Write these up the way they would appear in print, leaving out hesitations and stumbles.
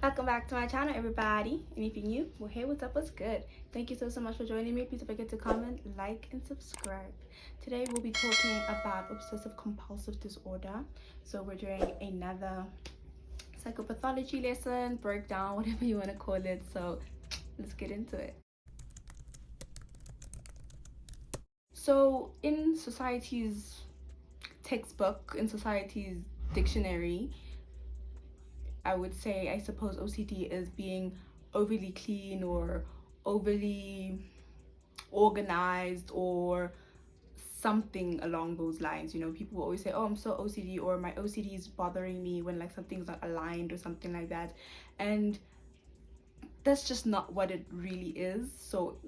Welcome back to my channel, everybody. And if you're new, well, hey, what's up, what's good? Thank you so much for joining me. Please don't forget to comment, like, and subscribe. Today we'll be talking about obsessive compulsive disorder. So we're doing another psychopathology lesson, breakdown, whatever you want to call it. So let's get into it. So in society's textbook, in society's dictionary, I would say, I suppose OCD is being overly clean or overly organized or something along those lines. You know, people always say, oh, I'm so OCD, or my OCD is bothering me when like something's not aligned or something like that. And that's just not what it really is. So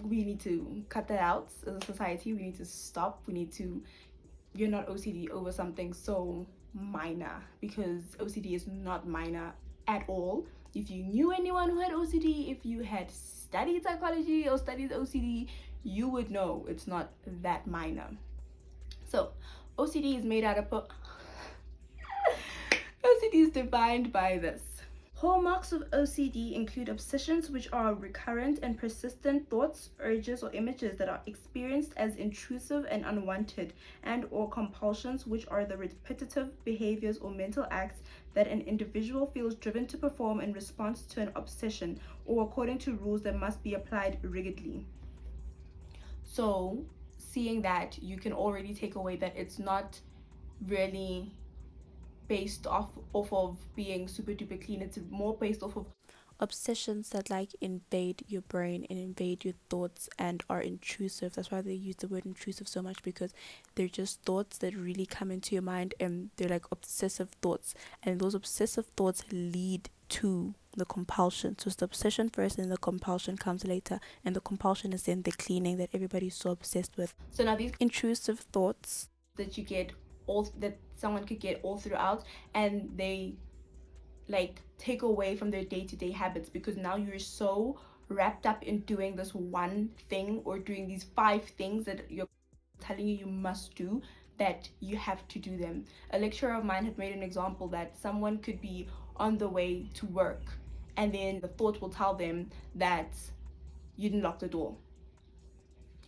we need to cut that out as a society. We need to stop. We need to, you're not OCD over something so minor, because OCD is not minor at all. If you knew anyone who had OCD, if you had studied psychology or studied OCD, you would know it's not that minor. So OCD is made out of OCD is defined by this. Hallmarks of OCD include obsessions, which are recurrent and persistent thoughts, urges, or images that are experienced as intrusive and unwanted, and or compulsions, which are the repetitive behaviors or mental acts that an individual feels driven to perform in response to an obsession or according to rules that must be applied rigidly. So, seeing that, you can already take away that it's not really based off of being super duper clean. It's more based off of obsessions that like invade your brain and invade your thoughts and are intrusive. That's why they use the word intrusive so much, because they're just thoughts that really come into your mind, and they're like obsessive thoughts, and those obsessive thoughts lead to the compulsion. So it's the obsession first and the compulsion comes later, and the compulsion is then the cleaning that everybody's so obsessed with. So now these intrusive thoughts that you get all, that someone could get all throughout, and they like take away from their day-to-day habits, because now you're so wrapped up in doing this one thing or doing these 5 things that you're telling you must do, that you have to do them. A lecturer of mine had made an example that someone could be on the way to work, and then the thought will tell them that you didn't lock the door.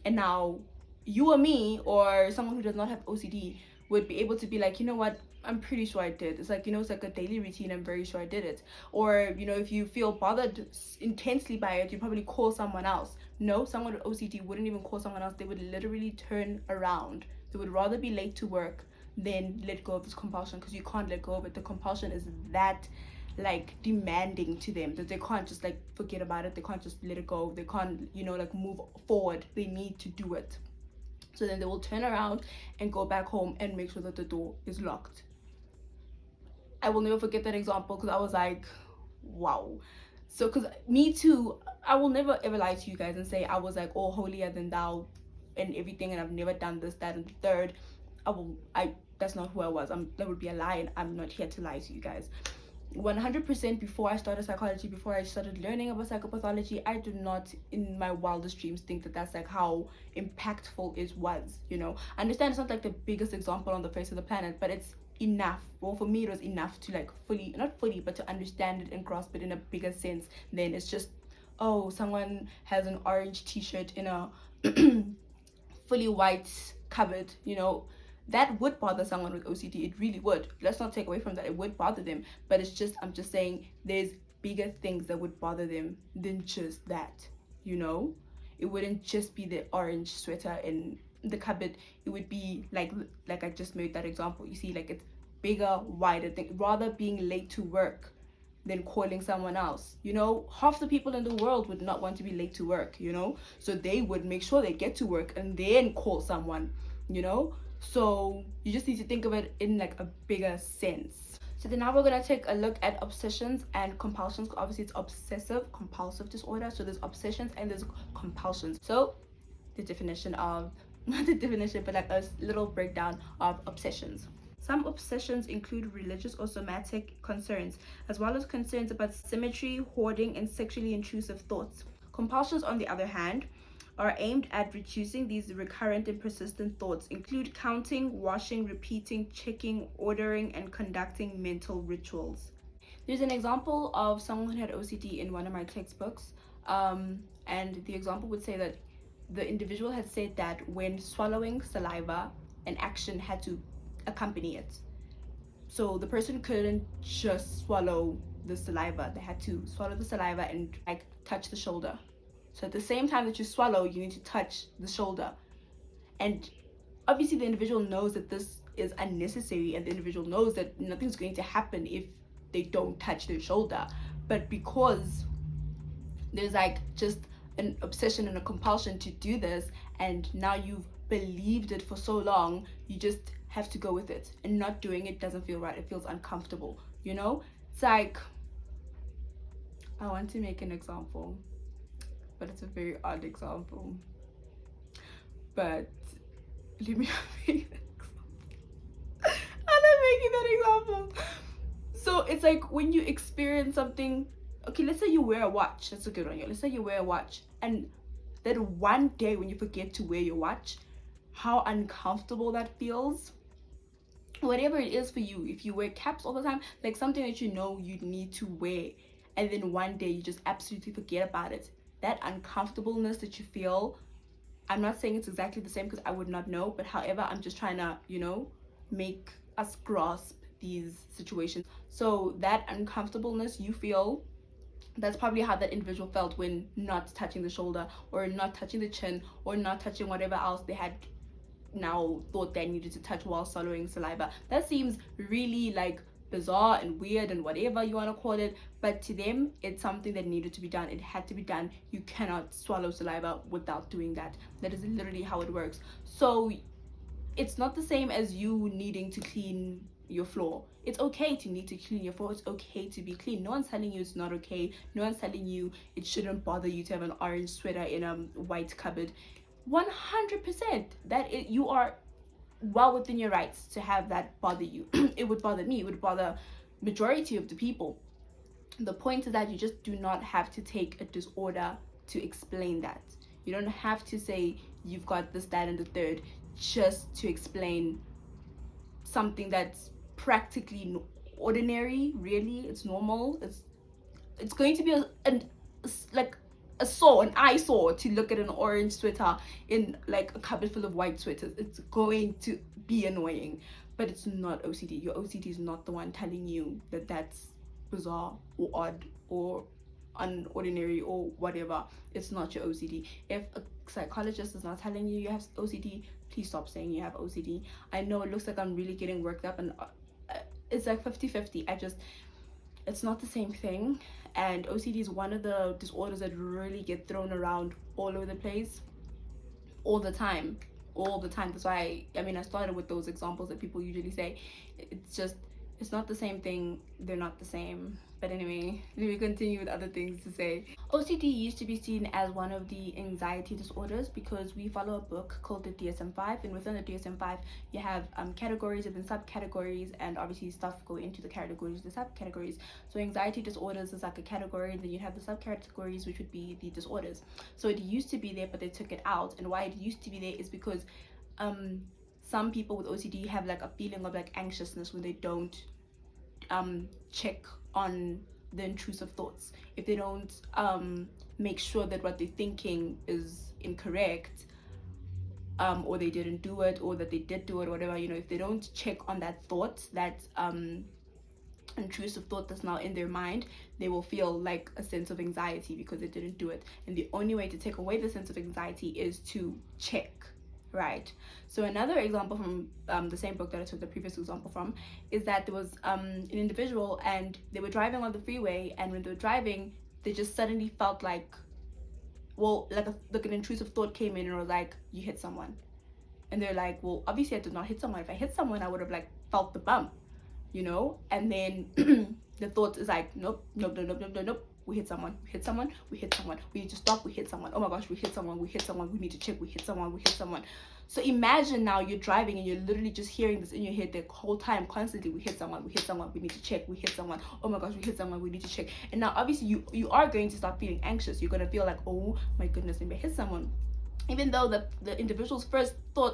And now you or me or someone who does not have OCD would be able to be like, you know what, I'm pretty sure I did. It's like, you know, it's like a daily routine. I'm very sure I did it. Or, you know, if you feel bothered intensely by it, you probably call someone else. No, someone with OCD wouldn't even call someone else. They would literally turn around. They would rather be late to work than let go of this compulsion, because you can't let go of it. The compulsion is that like demanding to them that they can't just like forget about it. They can't just let it go. They can't, you know, like move forward. They need to do it. So then they will turn around and go back home and make sure that the door is locked. I will never forget that example, because I was like, wow. So because me too, I will never ever lie to you guys and say I was like all holier than thou and everything, and I've never done this, that, and the third. I that's not who I was. That would be a lie, and I'm not here to lie to you guys. 100% before I started psychology, before I started learning about psychopathology, I did not in my wildest dreams think that that's like how impactful it was. You know, I understand it's not like the biggest example on the face of the planet, but it's enough. Well, for me it was enough to like fully, not fully, but to understand it and grasp it in a bigger sense. Then it's just, oh, someone has an orange t-shirt in a fully white cupboard, you know, that would bother someone with OCD. It really would. Let's not take away from that. It would bother them. But it's just, I'm just saying, there's bigger things that would bother them than just that, you know? It wouldn't just be the orange sweater in the cupboard. It would be like I just made that example. You see, like it's bigger, wider thing. Rather being late to work than calling someone else. You know, half the people in the world would not want to be late to work, you know? So they would make sure they get to work and then call someone, you know? So you just need to think of it in like a bigger sense. So then now we're gonna take a look at obsessions and compulsions. Obviously it's obsessive compulsive disorder. So there's obsessions and there's compulsions. So the definition of, not the definition, but like a little breakdown of obsessions. Some obsessions include religious or somatic concerns, as well as concerns about symmetry, hoarding, and sexually intrusive thoughts. Compulsions, on the other hand, are aimed at reducing these recurrent and persistent thoughts, include counting, washing, repeating, checking, ordering, and conducting mental rituals. There's an example of someone who had OCD in one of my textbooks, and the example would say that the individual had said that when swallowing saliva, an action had to accompany it. So the person couldn't just swallow the saliva; they had to swallow the saliva and like touch the shoulder. So at the same time that you swallow, you need to touch the shoulder. And obviously, the individual knows that this is unnecessary, and the individual knows that nothing's going to happen if they don't touch their shoulder. But because there's like just an obsession and a compulsion to do this, and now you've believed it for so long, you just have to go with it. And not doing it doesn't feel right, it feels uncomfortable, you know? It's like, I want to make an example, but it's a very odd example. But let me make I'm not making that example. So it's like when you experience something. Okay, let's say you wear a watch. That's a good one. Let's say you wear a watch, and that one day when you forget to wear your watch, how uncomfortable that feels. Whatever it is for you, if you wear caps all the time, like something that you know you need to wear, and then one day you just absolutely forget about it. That uncomfortableness that you feel, I'm not saying it's exactly the same because I would not know, but however, I'm just trying to, make us grasp these situations. So that uncomfortableness you feel, that's probably how that individual felt when not touching the shoulder or not touching the chin or not touching whatever else they had now thought they needed to touch while swallowing saliva. That seems really like bizarre and weird and whatever you want to call it, but to them it's something that needed to be done. It had to be done. You cannot swallow saliva without doing that. That is literally how it works. So it's not the same as you needing to clean your floor. It's okay to need to clean your floor. It's okay to be clean. No one's telling you it's not okay. No one's telling you it shouldn't bother you to have an orange sweater in a white cupboard. 100% you are well within your rights to have that bother you. It would bother me. It would bother majority of the people. The point is that you just do not have to take a disorder to explain that. You don't have to say you've got this, that, and the third just to explain something that's practically ordinary. Really, it's normal. It's going to be like a sore, an eyesore to look at an orange sweater in like a cupboard full of white sweaters. It's going to be annoying, but it's not OCD. Your OCD is not the one telling you that that's bizarre or odd or unordinary or whatever. It's not your OCD. If a psychologist is not telling you you have OCD, please stop saying you have OCD. I know it looks like I'm really getting worked up, and it's like 50-50. It's not the same thing, and OCD is one of the disorders that really get thrown around all over the place all the time. That's why I started with those examples that people usually say. It's just, it's not the same thing. They're not the same. But anyway, let me continue with other things to say. OCD used to be seen as one of the anxiety disorders because we follow a book called the DSM-5, and within the DSM-5 you have categories and then subcategories, and obviously stuff go into the categories, the subcategories. So anxiety disorders is like a category, and then you have the subcategories, which would be the disorders. So it used to be there, but they took it out. And why it used to be there is because some people with OCD have like a feeling of like anxiousness when they don't check on the intrusive thoughts. If they don't make sure that what they're thinking is incorrect, or they didn't do it, or that they did do it, or whatever, if they don't check on that thought, that intrusive thought that's now in their mind, they will feel like a sense of anxiety because they didn't do it. And the only way to take away the sense of anxiety is to check, right? So another example from the same book that I took the previous example from is that there was an individual, and they were driving on the freeway, and when they were driving, they just suddenly felt like, well, like an intrusive thought came in and was like, you hit someone. And they're like, well, obviously I did not hit someone. If I hit someone, I would have like felt the bump, and then the thought is like, nope, nope, nope, nope, nope, nope, nope. We hit someone, we hit someone, we hit someone, we need to stop, we hit someone, oh my gosh, we hit someone, we hit someone, we need to check, we hit someone, we hit someone. So imagine now you're driving and you're literally just hearing this in your head the whole time, constantly, we hit someone, we hit someone, we need to check, we hit someone, oh my gosh, we hit someone, we need to check. And now obviously you are going to start feeling anxious. You're going to feel like, oh my goodness, maybe I hit someone. Even though the individual's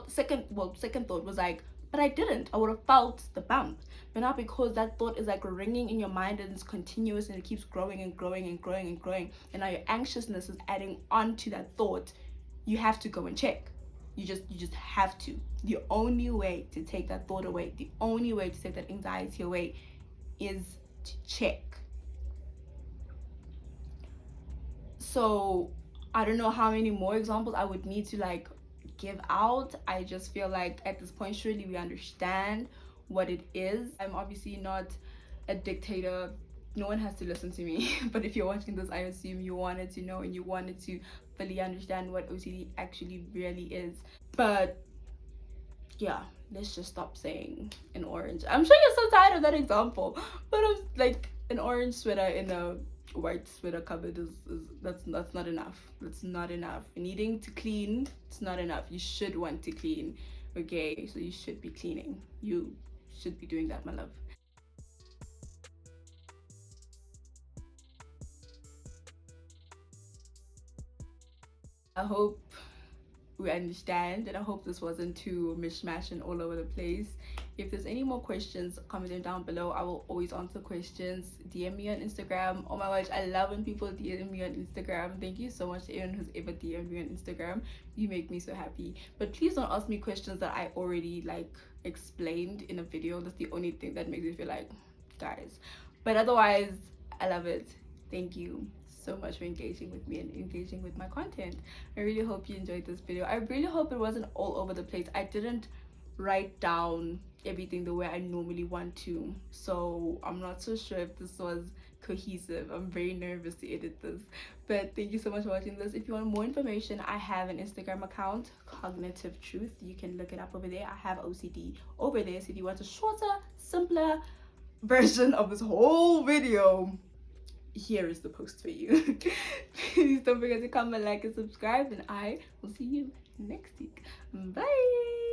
second thought was like, But I didn't. I would have felt the bump. But not because that thought is like ringing in your mind and it's continuous and it keeps growing and growing and growing and growing. And now your anxiousness is adding on to that thought. You have to go and check. You just have to. The only way to take that thought away, the only way to take that anxiety away is to check. So I don't know how many more examples I would need to like give out. I just feel like at this point surely we understand what it is. I'm obviously not a dictator. No one has to listen to me. But if you're watching this, I assume you wanted to know and you wanted to fully understand what OCD actually really is. But yeah, let's just stop saying an orange. I'm sure you're so tired of that example, but I'm like an orange sweater in a white sweater cupboard is that's not enough. That's not enough. Needing to clean, it's not enough. You should want to clean, okay? So you should be cleaning. You should be doing that, my love. I hope we understand, and I hope this wasn't too mishmash and all over the place. If there's any more questions, comment them down below. I will always answer questions. DM me on Instagram. Oh my gosh, I love when people DM me on Instagram. Thank you so much to everyone who's ever DM me on Instagram. You make me so happy. But please don't ask me questions that I already like explained in a video. That's the only thing that makes me feel like, guys. But otherwise, I love it. Thank you so much for engaging with me and engaging with my content. I really hope you enjoyed this video. I really hope it wasn't all over the place. I didn't write down everything the way I normally want to, so I'm not so sure if this was cohesive. I'm very nervous to edit this, but thank you so much for watching this. If you want more information, I have an Instagram account, Cognitive Truth. You can look it up over there. I have OCD over there, so if you want a shorter, simpler version of this whole video, here is the post for you. Please don't forget to comment, like, and subscribe, and I will see you next week. Bye.